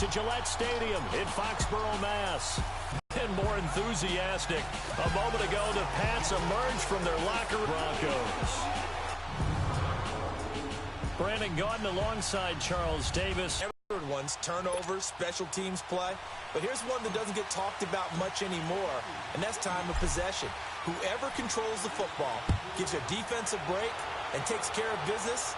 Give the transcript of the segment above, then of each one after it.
to Gillette Stadium in Foxborough, Mass. And more enthusiastic. A moment ago, the Pats emerged from their locker room. Broncos. Brandon Gaudin alongside Charles Davis. Ones, turnovers, special teams play. But here's one that doesn't get talked about much anymore, and that's time of possession. Whoever controls the football, gives a defensive break, and takes care of business,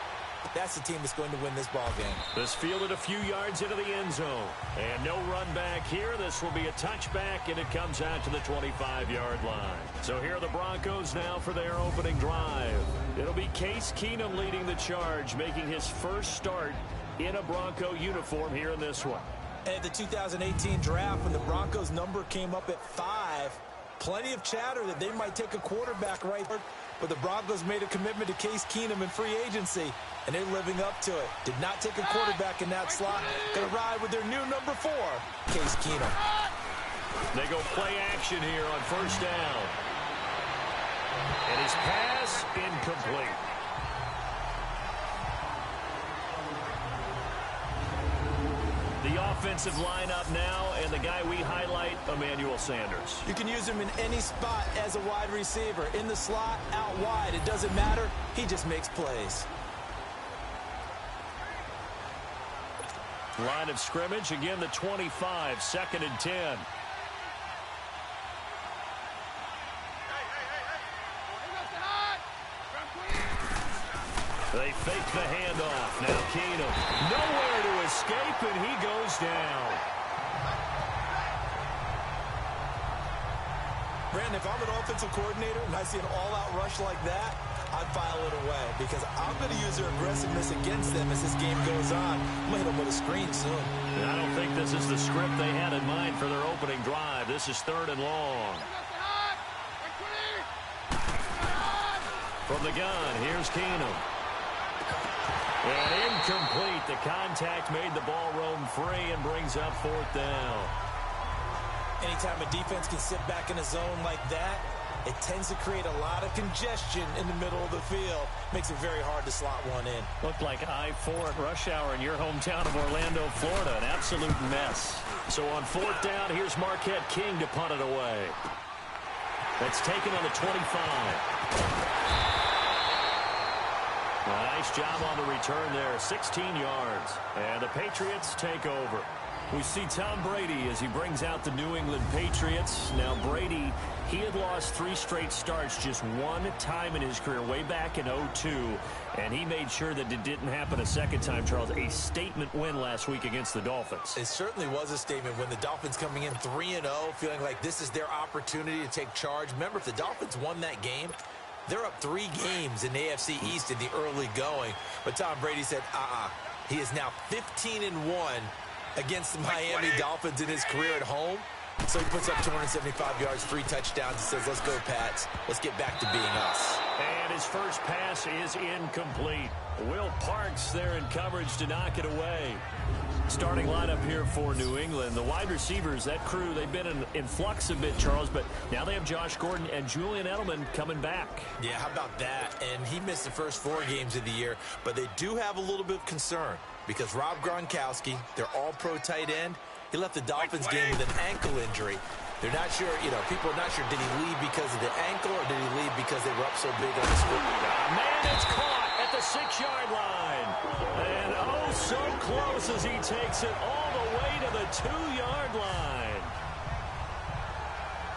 that's the team that's going to win this ball game. This fielded a few yards into the end zone. And no run back here. This will be a touchback, and it comes out to the 25-yard line. So here are the Broncos now for their opening drive. It'll be Case Keenum leading the charge, making his first start in a Bronco uniform here in this one. At the 2018 draft, when the Broncos number came up at 5, plenty of chatter that they might take a quarterback right there. But the Broncos made a commitment to Case Keenum in free agency, and they're living up to it. Did not take a quarterback in that slot. Going to ride with their new number 4, Case Keenum. They go play action here on first down. And his pass incomplete. The offensive lineup now, and the guy we highlight, Emmanuel Sanders. You can use him in any spot as a wide receiver. In the slot, out wide. It doesn't matter. He just makes plays. Line of scrimmage, again the 25, 2nd and 10. They fake the handoff. Now Keenum. Nowhere to escape, and he goes down. Brandon, if I'm an offensive coordinator and I see an all-out rush like that, I'd file it away because I'm going to use their aggressiveness against them as this game goes on. I'm going to hit them with a screen soon. And I don't think this is the script they had in mind for their opening drive. This is 3rd and long. From the gun, here's Keenum. And incomplete. The contact made the ball roam free and brings up 4th down. Anytime a defense can sit back in a zone like that, it tends to create a lot of congestion in the middle of the field. Makes it very hard to slot one in. Looked like I-4 at rush hour in your hometown of Orlando, Florida. An absolute mess. So on 4th down, here's Marquette King to punt it away. That's taken on the 25. Nice job on the return there, 16 yards. And the Patriots take over. We see Tom Brady as he brings out the New England Patriots. Now Brady, he had lost 3 straight starts just one time in his career, way back in 2002. And he made sure that it didn't happen a second time, Charles. A statement win last week against the Dolphins. It certainly was a statement when the Dolphins coming in 3-0, feeling like this is their opportunity to take charge. Remember, if the Dolphins won that game, they're up 3 games in the AFC East in the early going. But Tom Brady said, He is now 15-1 against the Miami Dolphins in his career at home. So he puts up 275 yards, 3 touchdowns, and says, let's go, Pats. Let's get back to being us. And his first pass is incomplete. Will Parks there in coverage to knock it away. Starting lineup here for New England. The wide receivers, that crew, they've been in flux a bit, Charles, but now they have Josh Gordon and Julian Edelman coming back. Yeah, how about that? And he missed the first 4 games of the year, but they do have a little bit of concern because Rob Gronkowski, their all-pro tight end, he left the Dolphins game with an ankle injury. They're not sure, people are not sure, did he leave because of the ankle or did he leave because they were up so big on the score? Man, it's caught at the 6-yard line. And oh, so close as he takes it all the way to the 2-yard line.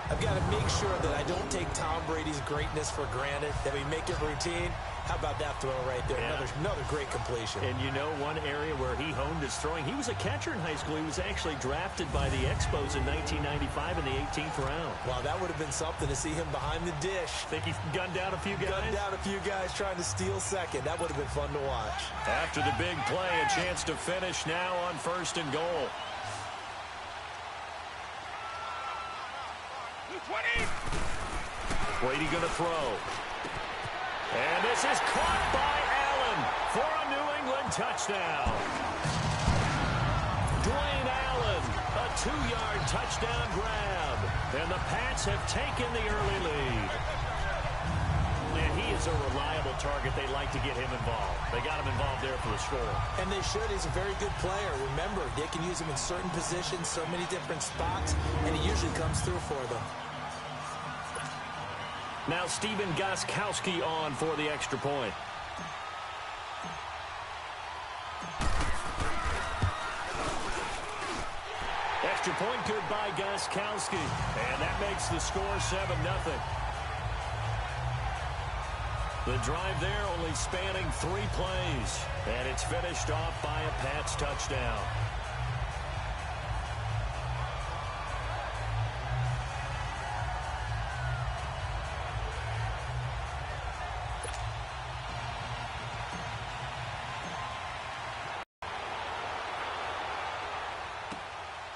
I've got to make sure that I don't take Tom Brady's greatness for granted, that we make it routine. How about that throw right there? Yeah. Another great completion. And you know one area where he honed his throwing, he was a catcher in high school. He was actually drafted by the Expos in 1995 in the 18th round. Wow, that would have been something to see him behind the dish. Think he gunned down a few guys? Gunned down a few guys trying to steal second. That would have been fun to watch. After the big play, a chance to finish now on 1st and goal. 20. Brady going to throw. And this is caught by Allen for a New England touchdown. Dwayne Allen, a 2-yard touchdown grab. And the Pats have taken the early lead. And he is a reliable target. They like to get him involved. They got him involved there for the score. And they should. He's a very good player. Remember, they can use him in certain positions, so many different spots, and he usually comes through for them. Now Steven Gostkowski on for the extra point. Extra point good by Gostkowski. And that makes the score 7-0. The drive there only spanning 3 plays. And it's finished off by a Pats touchdown.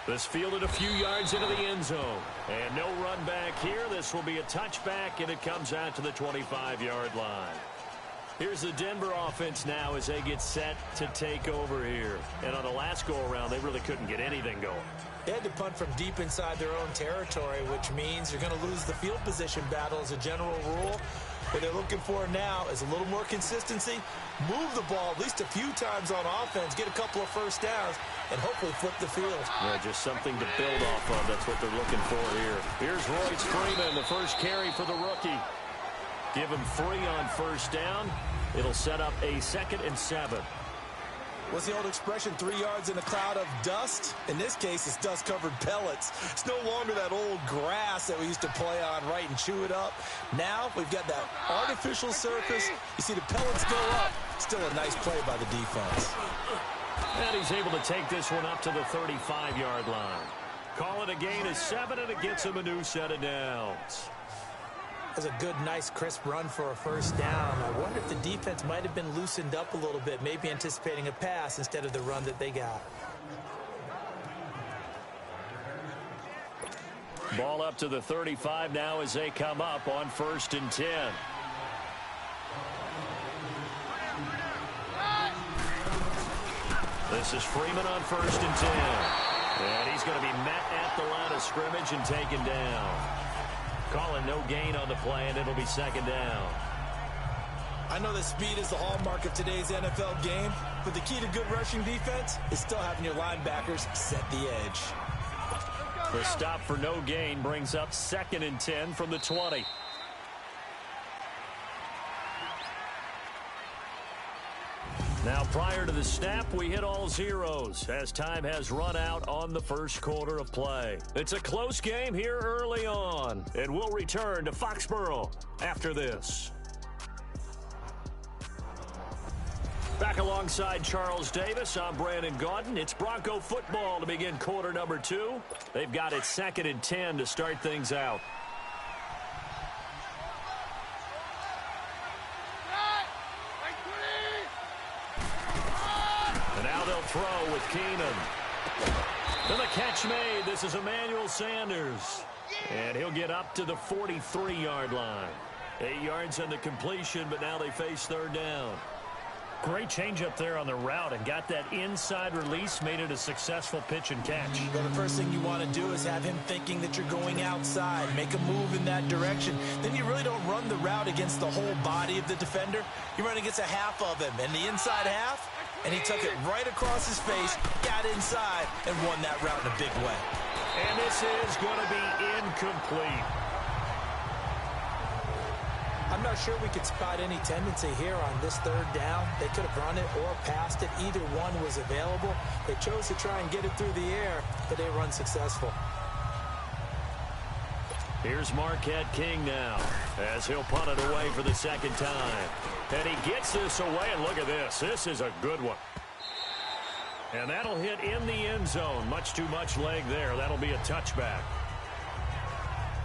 This fielded a few yards into the end zone. And no run back here. This will be a touchback, and it comes out to the 25-yard line. Here's the Denver offense now as they get set to take over here. And on the last go-around, they really couldn't get anything going. They had to punt from deep inside their own territory, which means you're going to lose the field position battle as a general rule. What they're looking for now is a little more consistency, move the ball at least a few times on offense, get a couple of first downs, and hopefully flip the field. Yeah, just something to build off of. That's what they're looking for here. Here's Royce Freeman, the first carry for the rookie. Give him 3 on first down. It'll set up a 2nd and 7. What's the old expression, 3 yards in a cloud of dust? In this case, it's dust-covered pellets. It's no longer that old grass that we used to play on, right, and chew it up. Now we've got that artificial surface. You see the pellets go up. Still a nice play by the defense. And he's able to take this one up to the 35-yard line. Call it a gain of 7, and it gets him a new set of downs. That's a good, nice, crisp run for a first down. I wonder if the defense might have been loosened up a little bit, maybe anticipating a pass instead of the run that they got. Ball up to the 35 now as they come up on 1st and 10. This is Freeman on 1st and 10. And he's going to be met at the line of scrimmage and taken down. Calling no gain on the play, and it'll be 2nd down. I know that speed is the hallmark of today's NFL game, but the key to good rushing defense is still having your linebackers set the edge. The stop for no gain brings up 2nd and 10 from the 20. Now, prior to the snap, we hit all zeros as time has run out on the first quarter of play. It's a close game here early on, and we'll return to Foxborough after this. Back alongside Charles Davis, I'm Brandon Gaudin. It's Bronco football to begin quarter number 2. They've got it 2nd and 10 to start things out. Throw with Keenan. And the catch made. This is Emmanuel Sanders. And he'll get up to the 43-yard line. 8 yards on the completion, but now they face 3rd down. Great change up there on the route and got that inside release, made it a successful pitch and catch. Well, the first thing you want to do is have him thinking that you're going outside, make a move in that direction. Then you really don't run the route against the whole body of the defender. You run against a half of him, and the inside half, and he took it right across his face, got inside, and won that route in a big way. And this is going to be incomplete. I'm not sure we could spot any tendency here on this 3rd down. They could have run it or passed it. Either one was available. They chose to try and get it through the air, but they run successful. Here's Marquette King now as he'll punt it away for the 2nd time. And he gets this away, and look at this. This is a good one. And that'll hit in the end zone. Much too much leg there. That'll be a touchback.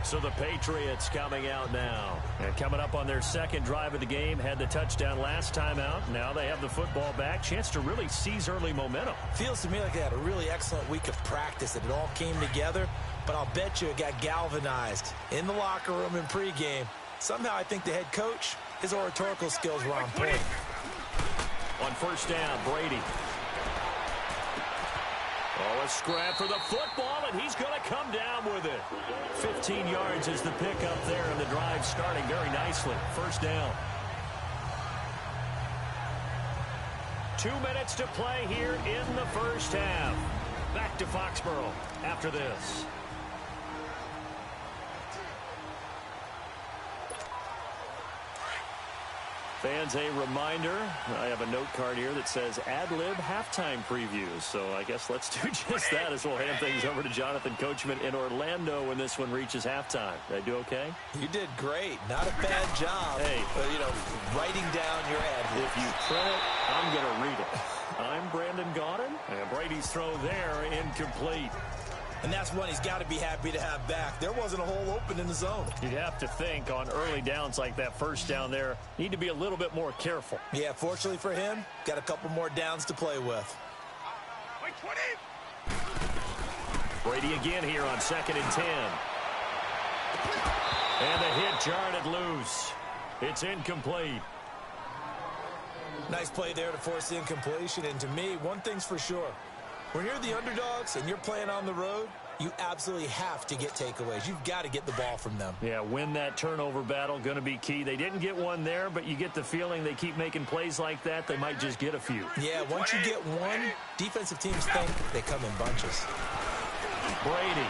So the Patriots coming out now. And coming up on their 2nd drive of the game. Had the touchdown last time out. Now they have the football back. Chance to really seize early momentum. Feels to me like they had a really excellent week of practice. That it all came together. But I'll bet you it got galvanized in the locker room in pregame. Somehow I think the head coach, his oratorical skills were on point. On 1st down, Brady. Oh, A scrap for the football, and he's going to come down with it. 15 yards is the pickup there, and the drive starting very nicely. First down. 2 minutes to play here in the first half. Back to Foxborough after this. Fans, a reminder, I have a note card here that says ad-lib halftime previews. So I guess let's do just that as we'll hand things over to Jonathan Coachman in Orlando when this one reaches halftime. Did I do okay? You did great. Not a bad job. Hey. But, you know, writing down your ad-libs. If you print it, I'm going to read it. I'm Brandon Gaudin, and Brady's throw there incomplete. And that's one he's got to be happy to have back. There wasn't a hole open in the zone. You'd have to think on early downs like that first down there, need to be a little bit more careful. Yeah, fortunately for him, got a couple more downs to play with. Brady again here on 2nd and 10. And the hit jarred it loose. It's incomplete. Nice play there to force the incompletion. And to me, one thing's for sure. When you're the underdogs and you're playing on the road, you absolutely have to get takeaways. You've got to get the ball from them. Yeah, win that turnover battle, going to be key. They didn't get one there, but you get the feeling they keep making plays like that, they might just get a few. Yeah, once you get one, defensive teams think they come in bunches. Brady.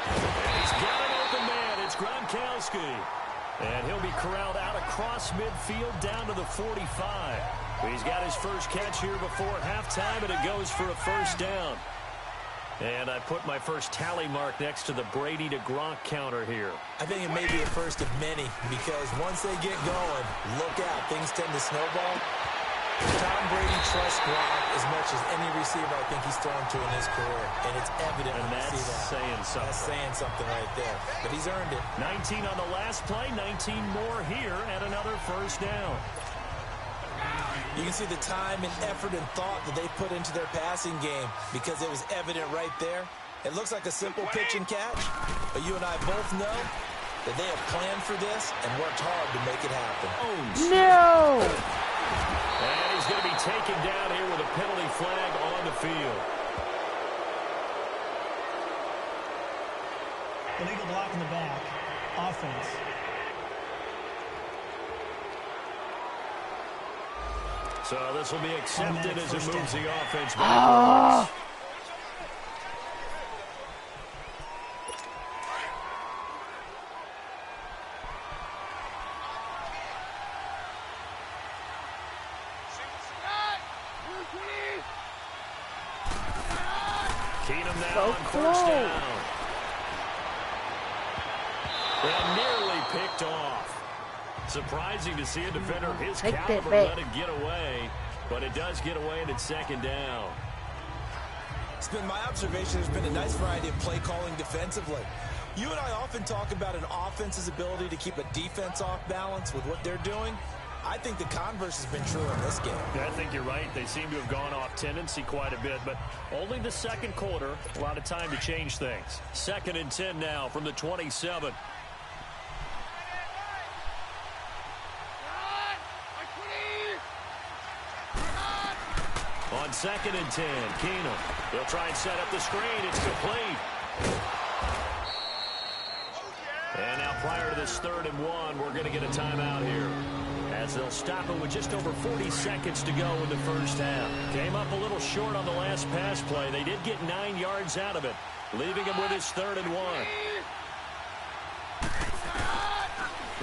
And he's got an open man. It's Gronkowski. And he'll be corralled out across midfield down to the 45. He's got his first catch here before halftime, and it goes for a first down. And I put my first tally mark next to the Brady to Gronk counter here. I think it may be the first of many, because once they get going, look out, things tend to snowball. Tom Brady trusts Gronk as much as any receiver I think he's thrown to in his career, and it's evident when you see that. Saying something. That's saying something right there, but he's earned it. 19 on the last play, 19 more here, and another first down. You can see the time and effort and thought that they put into their passing game because it was evident right there. It looks like a simple pitch and catch, but you and I both know that they have planned for this and worked hard to make it happen. Oh, no! And he's going to be taken down here with a penalty flag on the field. Illegal block in the back. Offense. So this will be accepted as it moves the offense backwards. Keenum now on first down. And nearly picked off. Surprising to see a defender of his caliber let it get away, but it does get away and it's second down. It's been my observation there's been a nice variety of play calling defensively. You and I often talk about an offense's ability to keep a defense off balance with what they're doing. I think the converse has been true in this game. Yeah, I think you're right. They seem to have gone off tendency quite a bit, but only the second quarter, a lot of time to change things. 2nd and 10 now from the 27. On 2nd and 10, Keenum. They'll try and set up the screen. It's complete. And now prior to this 3rd and 1, we're going to get a timeout here, as they'll stop it with just over 40 seconds to go in the first half. Came up a little short on the last pass play. They did get 9 yards out of it, leaving him with his 3rd and 1.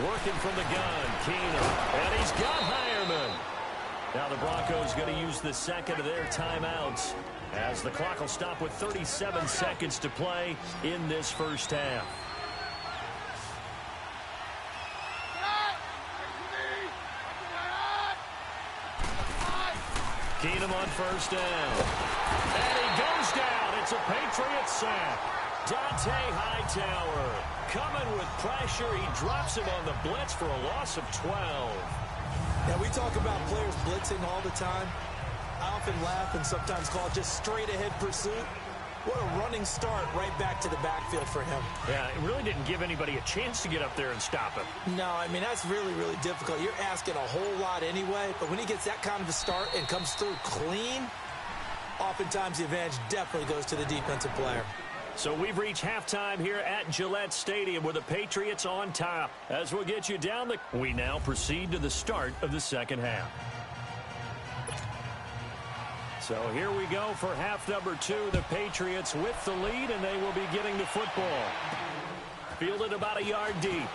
Working from the gun, Keenum. And he's got Hireman. Now the Broncos going to use the second of their timeouts, as the clock will stop with 37 seconds to play in this first half. Keenum on first down. And he goes down. It's a Patriots sack. Dante Hightower coming with pressure. He drops him on the blitz for a loss of 12. Now, we talk about players blitzing all the time. I often laugh and sometimes call it just straight-ahead pursuit. What a running start right back to the backfield for him. Yeah, it really didn't give anybody a chance to get up there and stop him. No, I mean, that's really, really difficult. You're asking a whole lot anyway, but when he gets that kind of a start and comes through clean, Oftentimes, the advantage definitely goes to the defensive player. So we've reached halftime here at Gillette Stadium with the Patriots on top. As we'll get you down we now proceed to the start of the second half. So here we go for half number 2. The Patriots with the lead, and they will be getting the football. Fielded about a yard deep.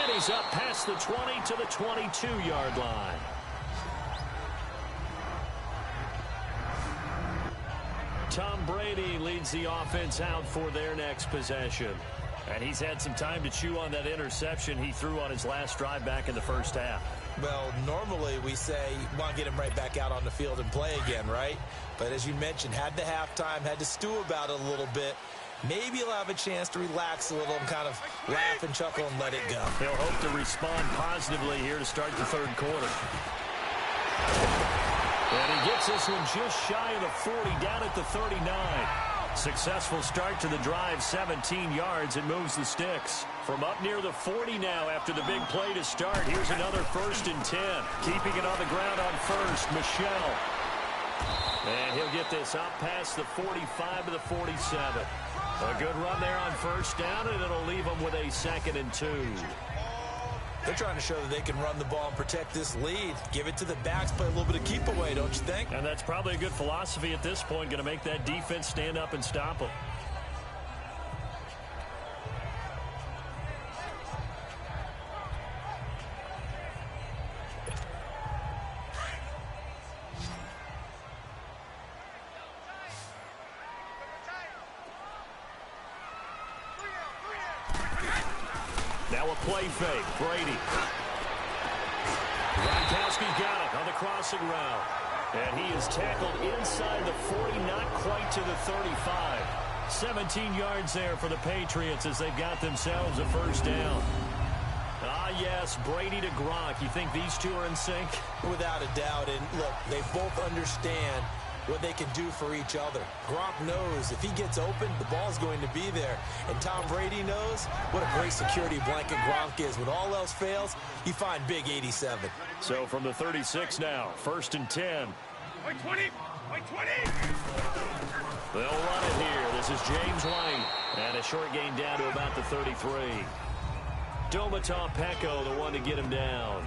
And he's up past the 20 to the 22-yard line. Tom Brady leads the offense out for their next possession. And he's had some time to chew on that interception he threw on his last drive back in the first half. Well, normally we say you want to get him right back out on the field and play again, right? But as you mentioned, had the halftime, had to stew about it a little bit. Maybe he'll have a chance to relax a little and kind of laugh and chuckle and let it go. He'll hope to respond positively here to start the third quarter. And he gets this one just shy of the 40, down at the 39. Successful start to the drive, 17 yards, and moves the sticks. From up near the 40 now after the big play to start. Here's another 1st and 10. Keeping it on the ground on first, Michelle. And he'll get this up past the 45 to the 47. A good run there on first down, and it'll leave them with a 2nd and 2. They're trying to show that they can run the ball and protect this lead. Give it to the backs, play a little bit of keep away, don't you think? And that's probably a good philosophy at this point, going to make that defense stand up and stop them. Now a play fake. Brady. Gronkowski's got it on the crossing route. And he is tackled inside the 40, not quite to the 35. 17 yards there for the Patriots as they've got themselves a first down. Ah, yes, Brady to Gronk. You think these two are in sync? Without a doubt. And look, they both understand what they can do for each other. Gronk knows if he gets open, the ball's going to be there. And Tom Brady knows what a great security blanket Gronk is. When all else fails, you find big 87. So from the 36 now, 1st and 10. By 20! By 20! They'll run it here. This is James White. And a short gain down to about the 33. Domata Peko, the one to get him down.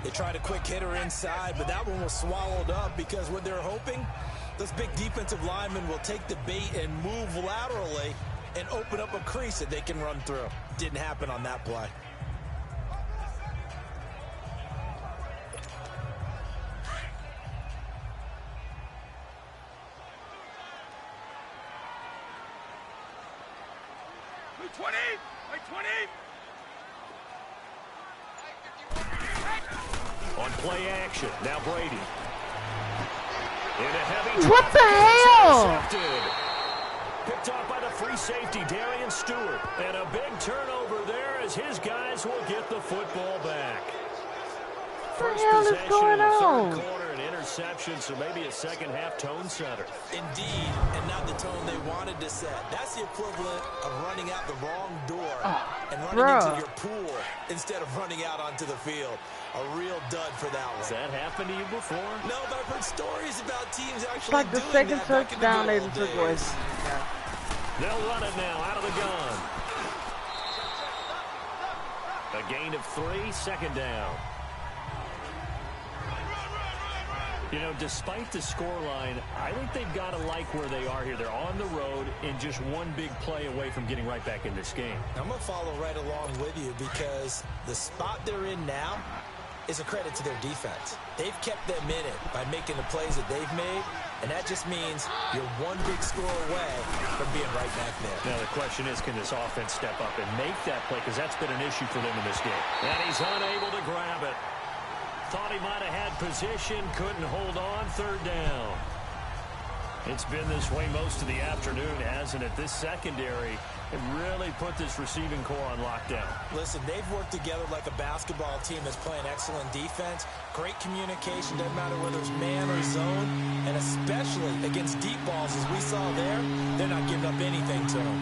They tried a quick hitter inside, but that one was swallowed up because what they're hoping, those big defensive linemen will take the bait and move laterally and open up a crease that they can run through. Didn't happen on that play. By 20! By 20! On play action, now Brady. In a heavy What the hell? Intercepted. Picked off by the free safety, Darian Stewart. And a big turnover there as his guys will get the football back. What First the hell is possession going in the on? third quarter, an interception, so maybe a second half tone setter. Indeed, and not the tone they wanted to set. That's the equivalent of running out the wrong door and running into your pool instead of running out onto the field. A real dud for that one. Has that happened to you before? No, but I've heard stories about teams actually It's like the doing second that back in the touchdown they good old took days. away. They'll run it now out of the gun. A gain of 3, 2nd down. You know, despite the scoreline, I think they've got to like where they are here. They're on the road and just one big play away from getting right back in this game. I'm going to follow right along with you because the spot they're in now is a credit to their defense. They've kept them in it by making the plays that they've made, and that just means you're one big score away from being right back there. Now, the question is, can this offense step up and make that play? Because that's been an issue for them in this game. And he's unable to grab it. Thought he might have had position, couldn't hold on, 3rd down. It's been this way most of the afternoon, hasn't it? This secondary have really put this receiving core on lockdown. Listen, they've worked together like a basketball team that's playing excellent defense. Great communication, doesn't matter whether it's man or zone. And especially against deep balls, as we saw there, they're not giving up anything to them.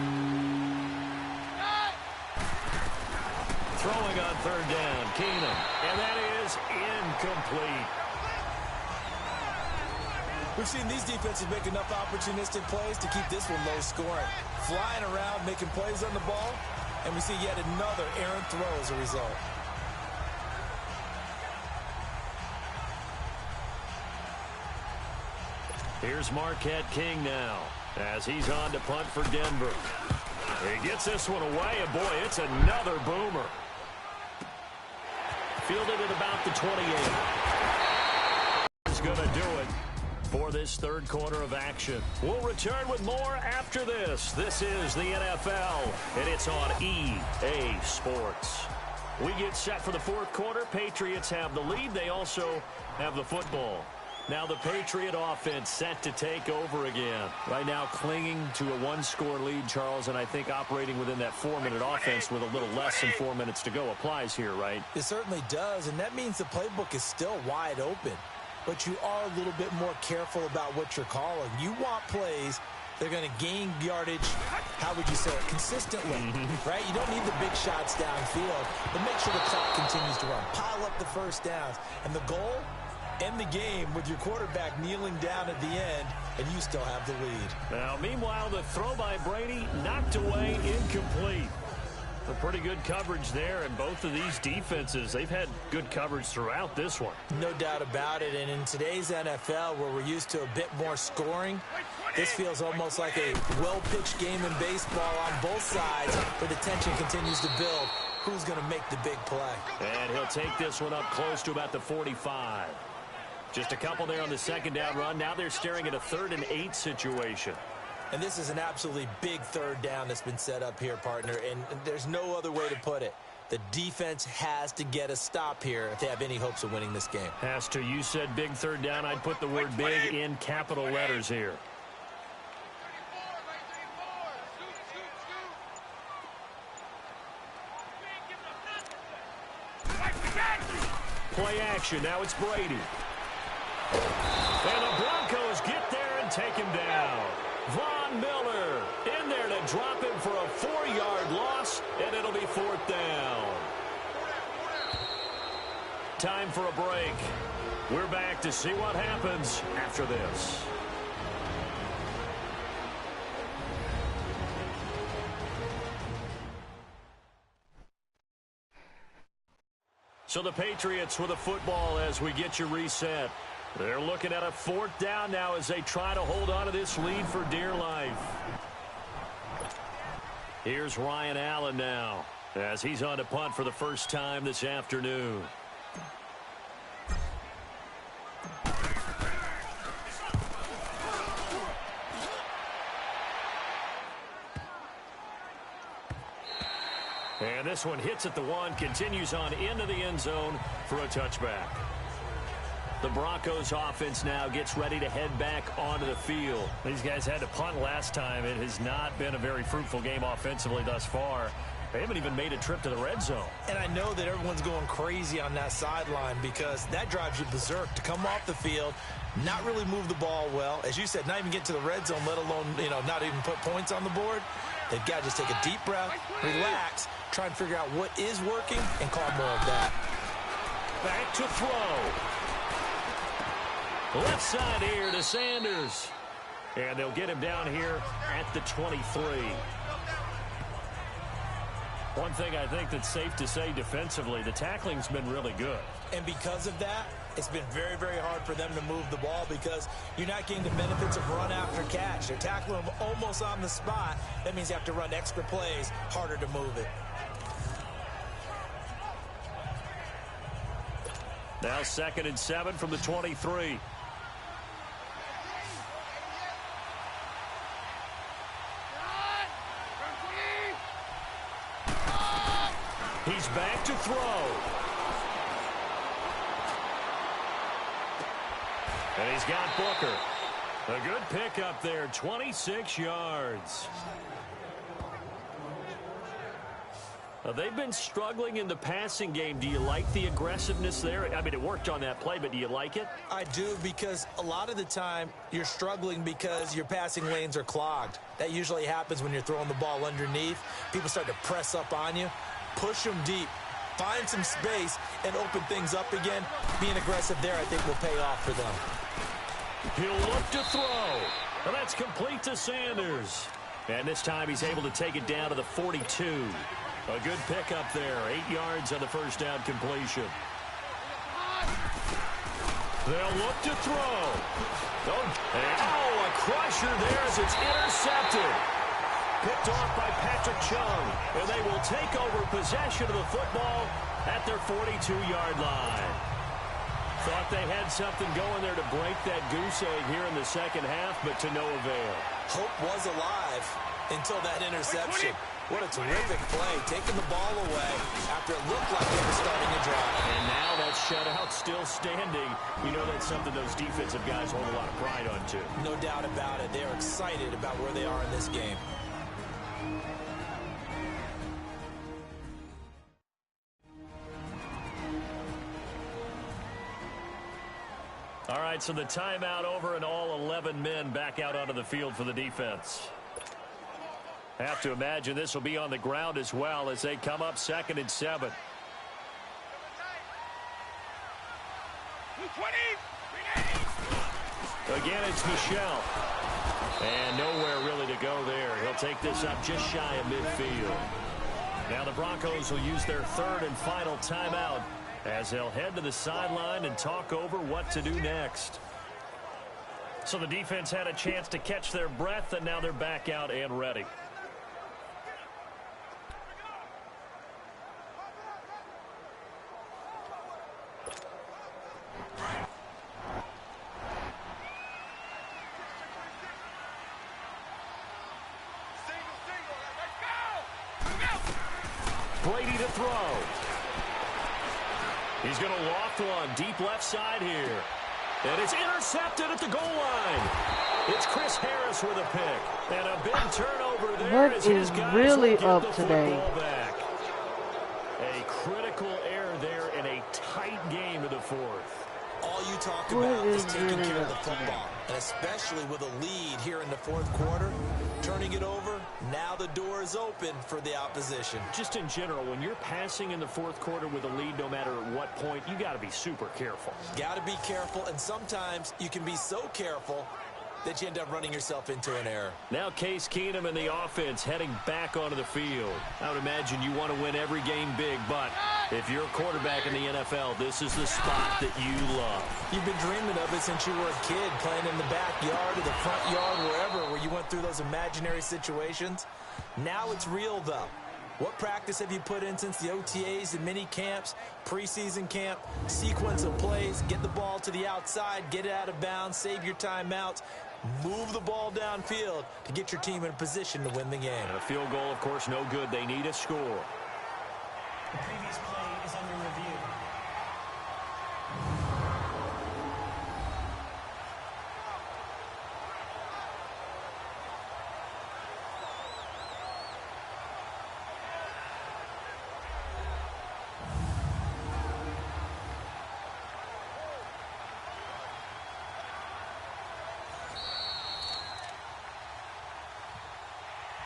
Throwing on 3rd down, Keenum. And that is incomplete. We've seen these defenses make enough opportunistic plays to keep this one low scoring. Flying around, making plays on the ball, and we see yet another errant throw as a result. Here's Marquette King now as he's on to punt for Denver. He gets this one away, and boy, it's another boomer. Fielded at about the 28. Is going to do it for this third quarter of action. We'll return with more after this. This is the NFL, and it's on EA Sports. We get set for the fourth quarter. Patriots have the lead. They also have the football. Now the Patriot offense set to take over again. Right now clinging to a one-score lead, Charles, and I think operating within that 4-minute offense with a little less than 4 minutes to go applies here, right? It certainly does, and that means the playbook is still wide open. But you are a little bit more careful about what you're calling. You want plays that are going to gain yardage, how would you say it, consistently, right? You don't need the big shots downfield, but make sure the clock continues to run. Pile up the first downs. And the goal? End the game with your quarterback kneeling down at the end, and you still have the lead. Now, meanwhile, the throw by Brady knocked away, incomplete. A pretty good coverage there, and both of these defenses, they've had good coverage throughout this one. No doubt about it, and in today's NFL, where we're used to a bit more scoring, this feels almost like a well-pitched game in baseball on both sides, where the tension continues to build. Who's going to make the big play? And he'll take this one up close to about the 45. Just a couple there on the second down run. Now they're staring at a 3rd and 8 situation. And this is an absolutely big third down that's been set up here, partner, and there's no other way to put it. The defense has to get a stop here if they have any hopes of winning this game. Has to. You said big third down. I'd put the word big in capital letters here. Play action. Now it's Brady. And the Broncos get there and take him down. Von Miller in there to drop him for a 4-yard loss, and it'll be 4th down. Time for a break. We're back to see what happens after this. So the Patriots with a football as we get you reset. They're looking at a 4th down now as they try to hold on to this lead for dear life. Here's Ryan Allen now as he's on to punt for the first time this afternoon. And this one hits at the 1, continues on into the end zone for a touchback. The Broncos offense now gets ready to head back onto the field. These guys had to punt last time. It has not been a very fruitful game offensively thus far. They haven't even made a trip to the red zone. And I know that everyone's going crazy on that sideline because that drives you berserk to come off the field, not really move the ball well. As you said, not even get to the red zone, let alone, not even put points on the board. They've got to just take a deep breath, relax, try and figure out what is working, and call more of that. Back to throw. Left side here to Sanders. And they'll get him down here at the 23. One thing I think that's safe to say defensively, the tackling's been really good. And because of that, it's been very, very hard for them to move the ball because you're not getting the benefits of run after catch. They're tackling them almost on the spot. That means you have to run extra plays, harder to move it. Now 2nd and 7 from the 23. He's back to throw. And he's got Booker. A good pickup there, 26 yards. They've been struggling in the passing game. Do you like the aggressiveness there? I mean, it worked on that play, but do you like it? I do, because a lot of the time you're struggling because your passing lanes are clogged. That usually happens when you're throwing the ball underneath. People start to press up on you. Push them deep. Find some space and open things up again. Being aggressive there, I think, will pay off for them. He'll look to throw. And that's complete to Sanders. And this time he's able to take it down to the 42. A good pickup there. 8 yards on the first down completion. They'll look to throw. A crusher there as it's intercepted. Picked off by Patrick Chung. And they will take over possession of the football at their 42-yard line. Thought they had something going there to break that goose egg here in the second half, but to no avail. Hope was alive until that interception. What a terrific play, taking the ball away after it looked like they were starting a drive. And now that shutout still standing. You know that's something those defensive guys hold a lot of pride on, too. No doubt about it. They're excited about where they are in this game. All right, so the timeout over and all 11 men back out onto the field for the defense. Have to imagine this will be on the ground as well as they come up 2nd and 7. 220. Again, it's Michel. And nowhere really to go there. He'll take this up just shy of midfield. Now the Broncos will use their 3rd and final timeout as they'll head to the sideline and talk over what to do next. So the defense had a chance to catch their breath, and now they're back out and ready. Brady to throw. He's going to loft one deep left side here. And it's intercepted at the goal line. It's Chris Harris with a pick. And a big turnover there. What is really up today? Back. A critical error there in a tight game in the 4th. All you talk about is taking care of the football, and especially with a lead here in the 4th quarter, turning it over, now the door is open for the opposition. Just in general, when you're passing in the 4th quarter with a lead, no matter at what point, you got to be super careful. Got to be careful, and sometimes you can be so careful that you end up running yourself into an error. Now Case Keenum and the offense heading back onto the field. I would imagine you want to win every game big, but if you're a quarterback in the NFL, this is the spot that you love. You've been dreaming of it since you were a kid, playing in the backyard or the front yard, wherever, where you went through those imaginary situations. Now it's real, though. What practice have you put in since the OTAs and mini camps, preseason camp, sequence of plays, get the ball to the outside, get it out of bounds, save your timeouts, move the ball downfield to get your team in a position to win the game. And a field goal, of course, no good. They need a score. The previous play is under review.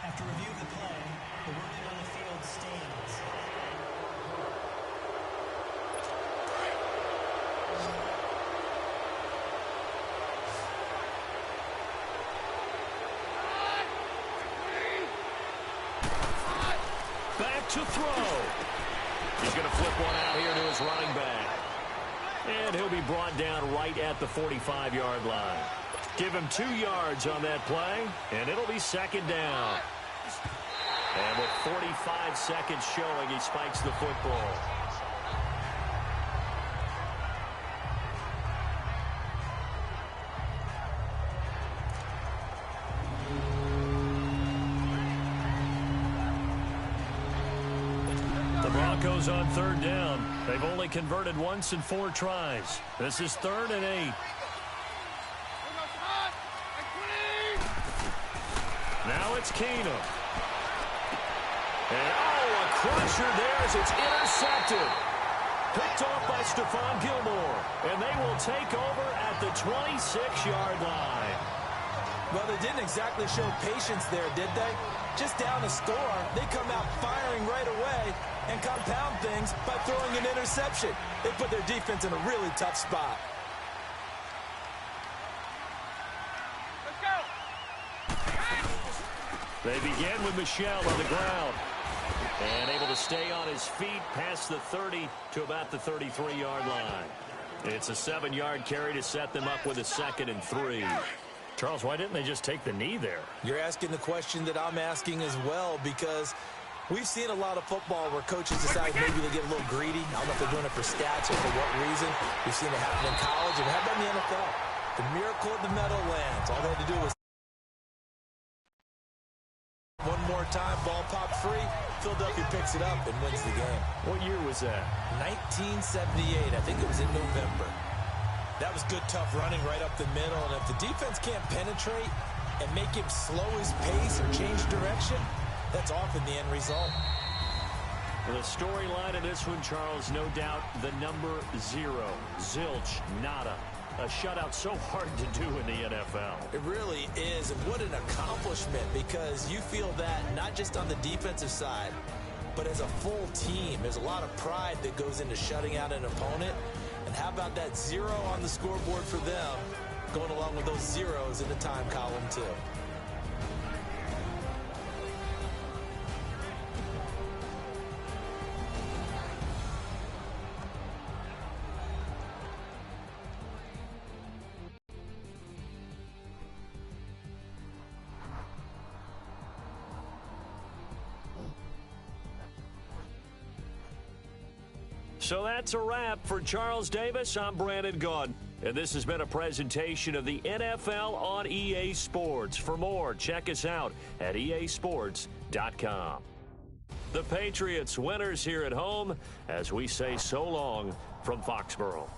After review of the play, the wording on the field stands. Back to throw. He's going to flip one out here to his running back. And he'll be brought down right at the 45-yard line. Give him 2 yards on that play, and it'll be 2nd down. And with 45 seconds showing, he spikes the football. The Broncos on 3rd down. They've only converted once in 4 tries. This is 3rd and 8. Now it's Keenum. And, a crusher there as it's intercepted. Picked off by Stephon Gilmore. And they will take over at the 26-yard line. Well, they didn't exactly show patience there, did they? Just down a score, they come out firing right away and compound things by throwing an interception. They put their defense in a really tough spot. They begin with Michel on the ground. And able to stay on his feet past the 30 to about the 33-yard line. It's a 7-yard carry to set them up with a 2nd and 3. Charles, why didn't they just take the knee there? You're asking the question that I'm asking as well, because we've seen a lot of football where coaches decide maybe they get a little greedy. I don't know if they're doing it for stats or for what reason. We've seen it happen in college, and how about in the NFL? The miracle of the Meadowlands. All they had to do was one more time, ball popped free. Philadelphia picks it up and wins the game. What year was that? 1978. I think it was in November. That was good, tough running right up the middle. And if the defense can't penetrate and make him slow his pace or change direction, that's often the end result. The storyline in this one, Charles, no doubt the number 0. Zilch, nada. A shutout so hard to do in the NFL. It really is, and what an accomplishment, because you feel that not just on the defensive side, but as a full team. There's a lot of pride that goes into shutting out an opponent. And how about that 0 on the scoreboard for them, going along with those zeros in the time column too. So that's a wrap for Charles Davis. I'm Brandon Gaudin, and this has been a presentation of the NFL on EA Sports. For more, check us out at easports.com. The Patriots winners here at home as we say so long from Foxborough.